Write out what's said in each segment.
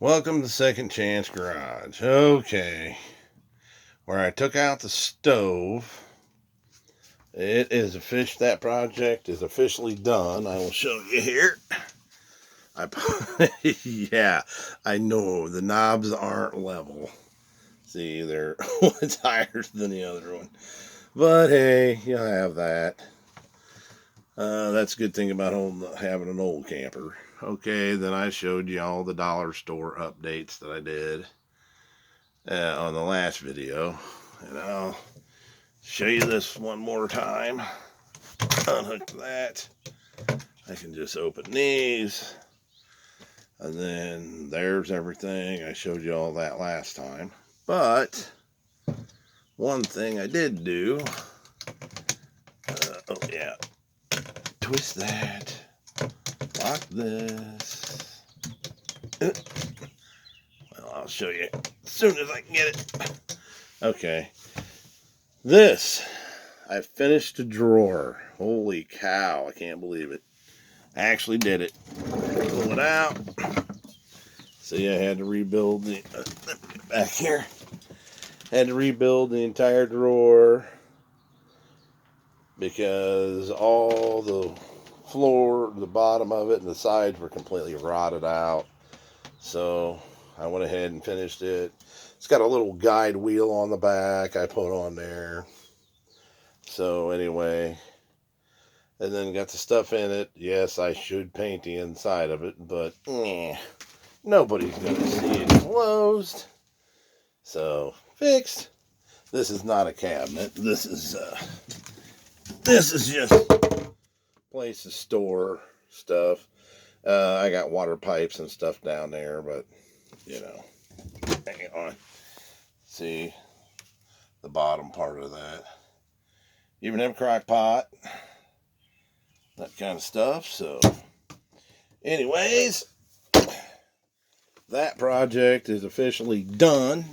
Welcome to Second Chance Garage. Okay, where I took out the stove. It is that project is officially done. I will show you here. Yeah, I know the knobs aren't level. See, they're one's higher than the other one. But hey, you have that. That's a good thing about having an old camper. Okay, then I showed you all the dollar store updates that I did on the last video. And I'll show you this one more time. Unhook that. I can just open these. And then there's everything. I showed you all that last time. But one thing I did do. Oh yeah. Twist that. Lock this. Well, I'll show you as soon as I can get it. Okay. This. I finished a drawer. Holy cow. I can't believe it. I actually did it. Pull it out. See, I had to rebuild the back here. Had to rebuild the entire drawer because all the floor, the bottom of it, and the sides were completely rotted out. So I went ahead and finished it. It's got a little guide wheel on the back I put on there. So anyway, and then got the stuff in it. Yes, I should paint the inside of it, but nobody's going to see it closed. So, fixed. This is not a cabinet. This is just a place to store stuff. I got water pipes and stuff down there, but, hang on. See the bottom part of that. Even have a crock pot. That kind of stuff. So, anyways, that project is officially done.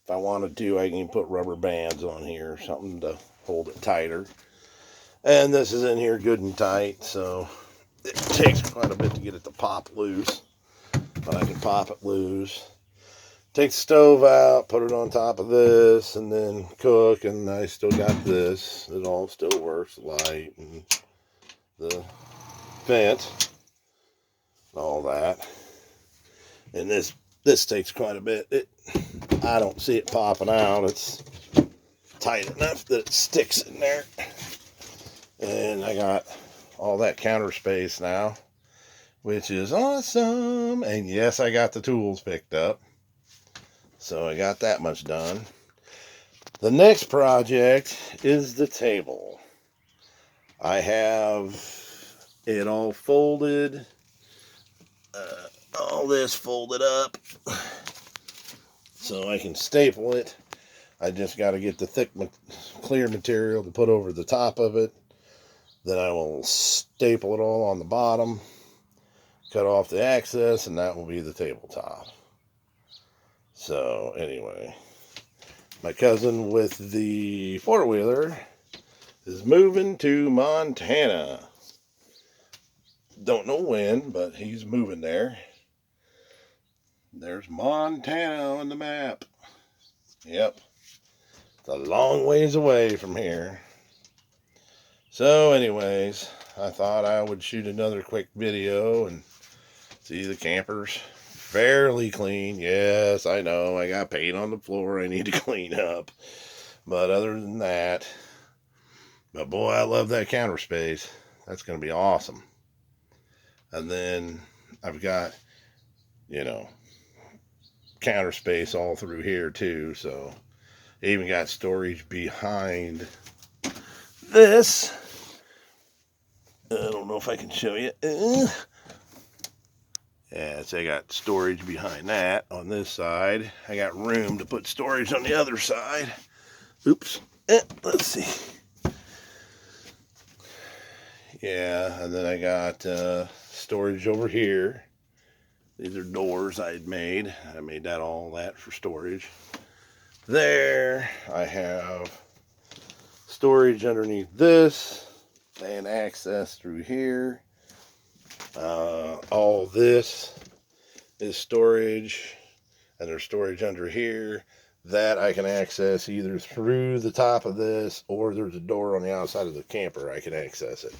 If I wanted to, I can put rubber bands on here, something to hold it tighter. And this is in here good and tight, so it takes quite a bit to get it to pop loose. But I can pop it loose. Take the stove out, put it on top of this, and then cook. And I still got this. It all still works, the light and the vent, all that. And this takes quite a bit. I don't see it popping out. It's tight enough that it sticks in there. And I got all that counter space now, which is awesome. And yes, I got the tools picked up. So I got that much done. The next project is the table. I have it all folded. All this folded up so I can staple it. I just got to get the thick clear material to put over the top of it. Then I will staple it all on the bottom, cut off the access, and that will be the tabletop. So anyway, my cousin with the four-wheeler is moving to Montana. Don't know when, but he's moving there. There's Montana on the map. Yep. It's a long ways away from here. So anyways, I thought I would shoot another quick video and see the camper's fairly clean. Yes, I know. I got paint on the floor I need to clean up. But other than that, but boy, I love that counter space. That's going to be awesome. And then I've got, counter space all through here too. So I even got storage behind this. I don't know if I can show you. Yeah, so I got storage behind that on this side. I got room to put storage on the other side. Oops. Let's see. Yeah, and then I got storage over here. These are doors I'd made. I made all that for storage. There, I have storage underneath this and access through here. All this is storage, and there's storage under here that I can access either through the top of this, or there's a door on the outside of the camper I can access it.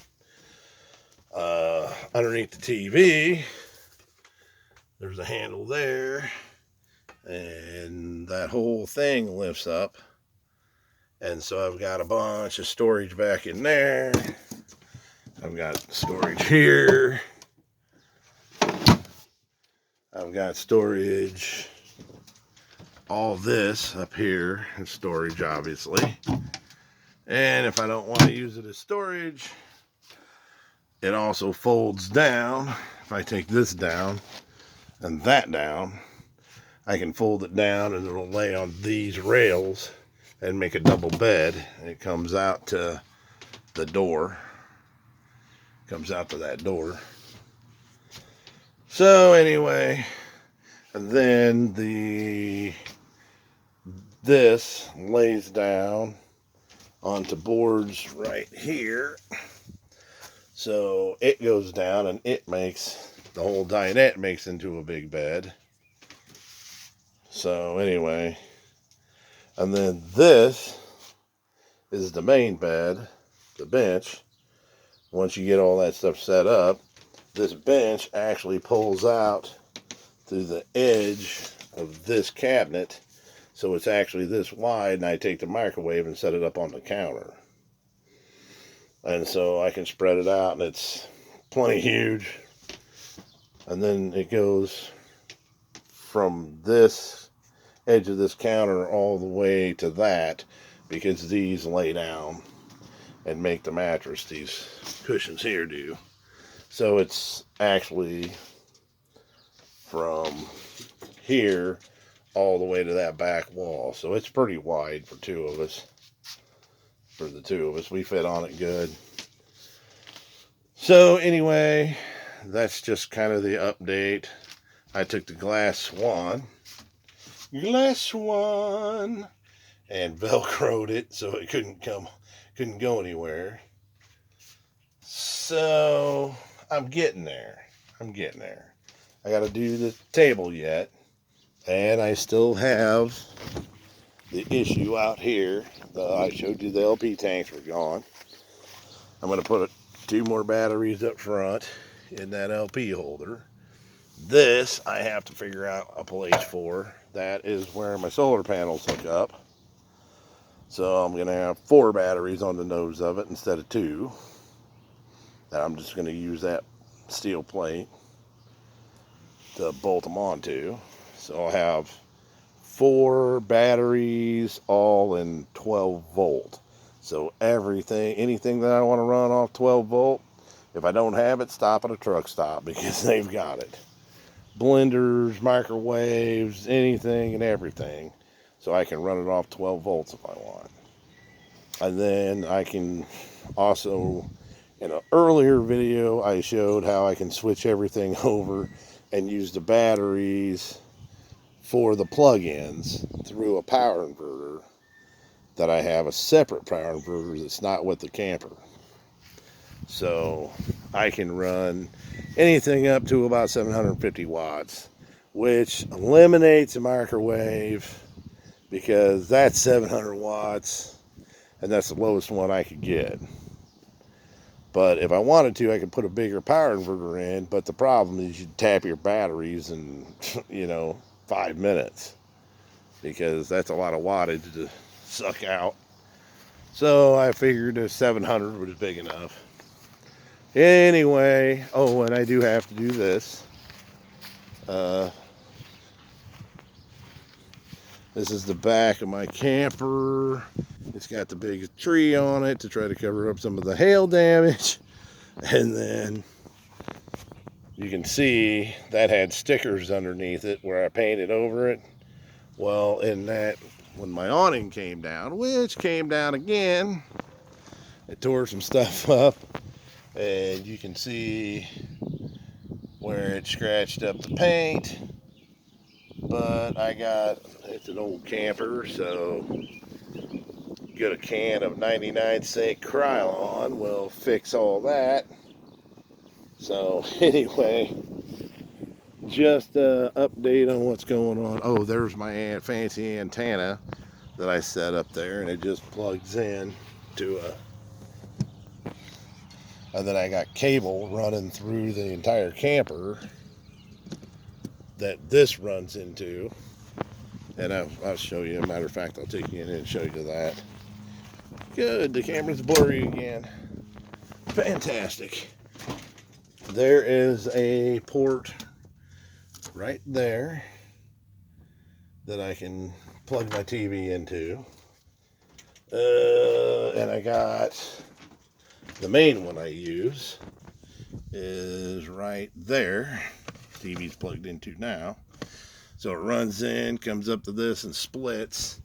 Underneath the TV, there's a handle there, and that whole thing lifts up, and so I've got a bunch of storage back in there. I've got storage here. I've got storage, all this up here is storage, obviously. And if I don't want to use it as storage, it also folds down. If I take this down and that down, I can fold it down and it'll lay on these rails and make a double bed. And it comes out to the door. Comes out to that door. So anyway, and then this lays down onto boards right here. So it goes down and it makes, the whole dinette makes into a big bed. So anyway, and then this is the main bed, the bench. Once you get all that stuff set up, this bench actually pulls out through the edge of this cabinet. So it's actually this wide, and I take the microwave and set it up on the counter. And so I can spread it out, and it's plenty huge. And then it goes from this edge of this counter all the way to that, because these lay down and make the mattress, these cushions here do. So it's actually from here all the way to that back wall. So it's pretty wide for two of us. For the two of us, we fit on it good. So anyway, that's just kind of the update. I took the Glass Swan, and Velcroed it so it couldn't go anywhere. So I'm getting there. I got to do the table yet, and I still have the issue out here. I showed you the LP tanks were gone. I'm going to put 2 more batteries up front in that LP holder. This I have to figure out a place for. That is where my solar panels hook up. So I'm going to have 4 batteries on the nose of it instead of 2. And I'm just going to use that steel plate to bolt them onto. So I'll have 4 batteries, all in 12 volt. So anything that I want to run off 12 volt, if I don't have it, stop at a truck stop, because they've got it. Blenders, microwaves, anything and everything. So I can run it off 12 volts if I want. And then I can also, in an earlier video, I showed how I can switch everything over and use the batteries for the plug-ins through a power inverter, that I have a separate power inverter that's not with the camper. So I can run anything up to about 750 watts, which eliminates a microwave, because that's 700 watts, and that's the lowest one I could get. But if I wanted to, I could put a bigger power inverter in, but the problem is you tap your batteries in, 5 minutes, because that's a lot of wattage to suck out. So I figured a 700 was big enough. Anyway, and I do have to do this. This is the back of my camper. It's got the big tree on it to try to cover up some of the hail damage. And then you can see that had stickers underneath it where I painted over it. Well, when my awning came down, which came down again, it tore some stuff up. And you can see where it scratched up the paint. But it's an old camper, so get a can of 99-cent Krylon will fix all that. So anyway, just an update on what's going on. Oh, there's my fancy antenna that I set up there, and it just plugs in to and then I got cable running through the entire camper that this runs into. And I'll show you. As a matter of fact, I'll take you in and show you that. Good, the camera's blurry again. Fantastic. There is a port right there that I can plug my TV into. And I got the main one I use is right there. TV's plugged into now. So it runs in, comes up to this and splits,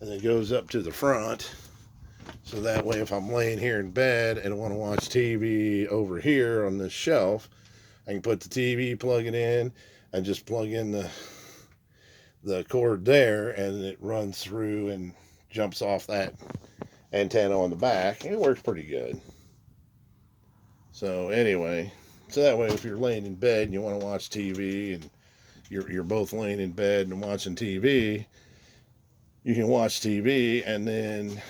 and then goes up to the front. So that way if I'm laying here in bed and I want to watch TV over here on this shelf, I can put the TV, plug it in, and just plug in the cord there, and it runs through and jumps off that antenna on the back. It works pretty good. So anyway, so that way if you're laying in bed and you want to watch TV and you're both laying in bed and watching TV, you can watch TV, and then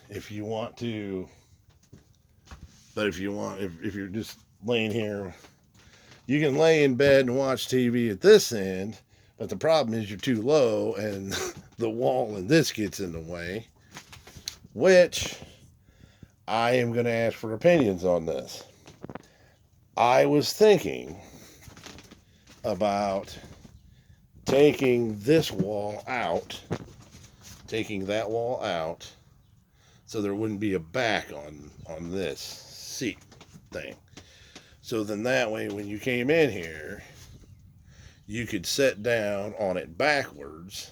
if you want to, but if you're just laying here, you can lay in bed and watch TV at this end, but the problem is you're too low and the wall and this gets in the way, which I am going to ask for opinions on this. I was thinking about taking this wall out, taking that wall out, so there wouldn't be a back on this seat thing. So then that way when you came in here, you could sit down on it backwards,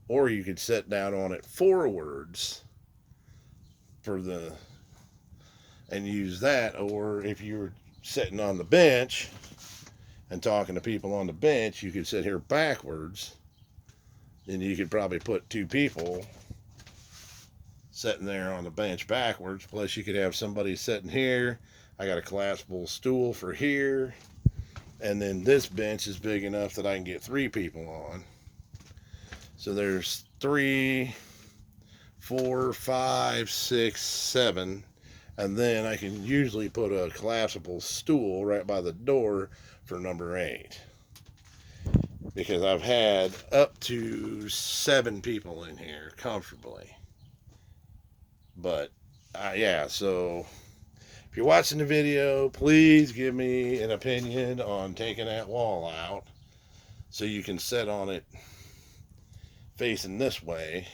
or you could sit down on it forwards and use that. Or if you're sitting on the bench and talking to people on the bench, you could sit here backwards, and you could probably put two people sitting there on the bench backwards. Plus you could have somebody sitting here. I got a collapsible stool for here, and then this bench is big enough that I can get 3 people on. So there's 3, 4, 5, 6, 7, and then I can usually put a collapsible stool right by the door for number 8, because I've had up to 7 people in here comfortably. But yeah, so if you're watching the video, please give me an opinion on taking that wall out so you can sit on it facing this way,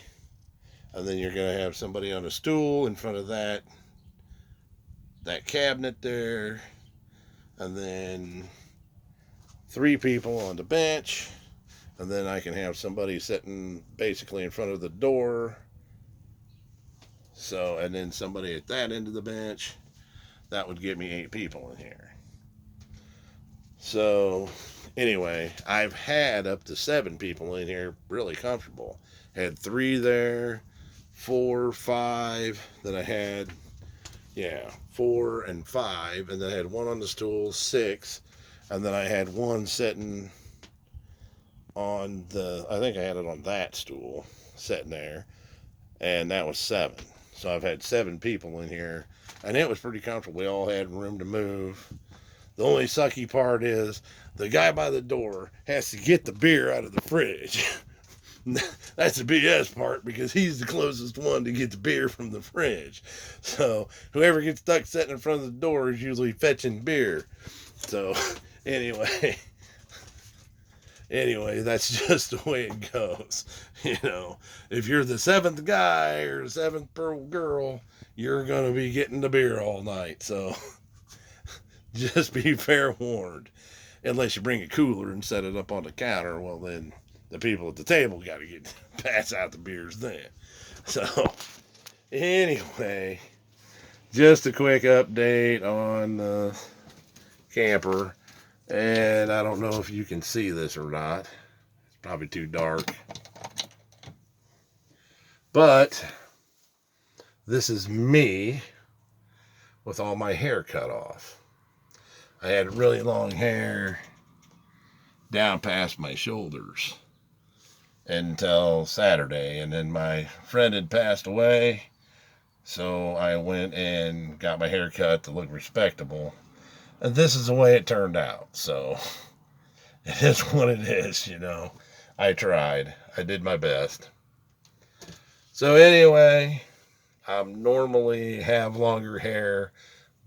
and then you're going to have somebody on a stool in front of that cabinet there, and then 3 people on the bench, and then I can have somebody sitting basically in front of the door. So, and then somebody at that end of the bench. That would give me 8 people in here. So anyway, I've had up to 7 people in here really comfortable. Had 3 there, 4, 5, then I had 4 and 5, and then I had 1 on the stool, 6, and then I had 1 sitting on I think I had it on that stool sitting there, and that was 7. So I've had 7 people in here, and it was pretty comfortable. We all had room to move. The only sucky part is the guy by the door has to get the beer out of the fridge. That's the BS part, because he's the closest one to get the beer from the fridge. So whoever gets stuck sitting in front of the door is usually fetching beer. So anyway, that's just the way it goes. You know, if you're the 7th guy or the 7th girl, you're going to be getting the beer all night. So just be fair warned. Unless you bring a cooler and set it up on the counter, well then the people at the table got to pass out the beers then. So anyway, just a quick update on the camper. And I don't know if you can see this or not. It's probably too dark. But this is me with all my hair cut off. I had really long hair, down past my shoulders until Saturday. And then my friend had passed away, so I went and got my hair cut to look respectable. And this is the way it turned out. So it is what it is, you know. I tried. I did my best. So anyway, I normally have longer hair,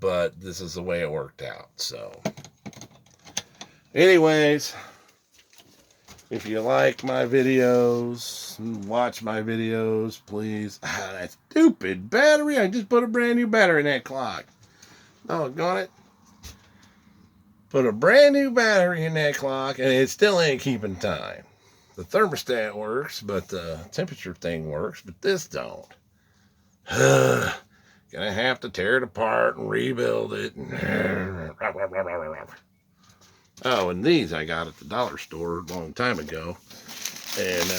but this is the way it worked out. So anyways, if you like my videos, watch my videos, please. That stupid battery. I just put a brand new battery in that clock. Doggone it. Put a brand new battery in that clock, and it still ain't keeping time. The thermostat works, but the temperature thing works, but this don't. Gonna have to tear it apart and rebuild it. Oh, and these I got at the dollar store a long time ago, and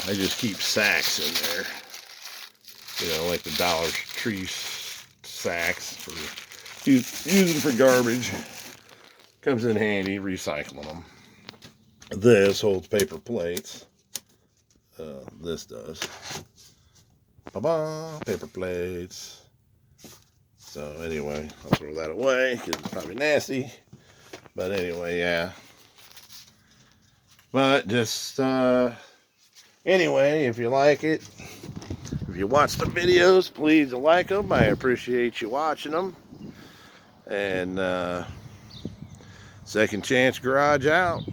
I just keep sacks in there. You know, like the Dollar Tree sacks for using for garbage. Comes in handy, recycling them. This holds paper plates. This does. Ba-ba, paper plates. So anyway, I'll throw that away because it's probably nasty. But anyway, yeah. But just, anyway, if you like it, if you watch the videos, please like them. I appreciate you watching them. And, Second Chance Garage out.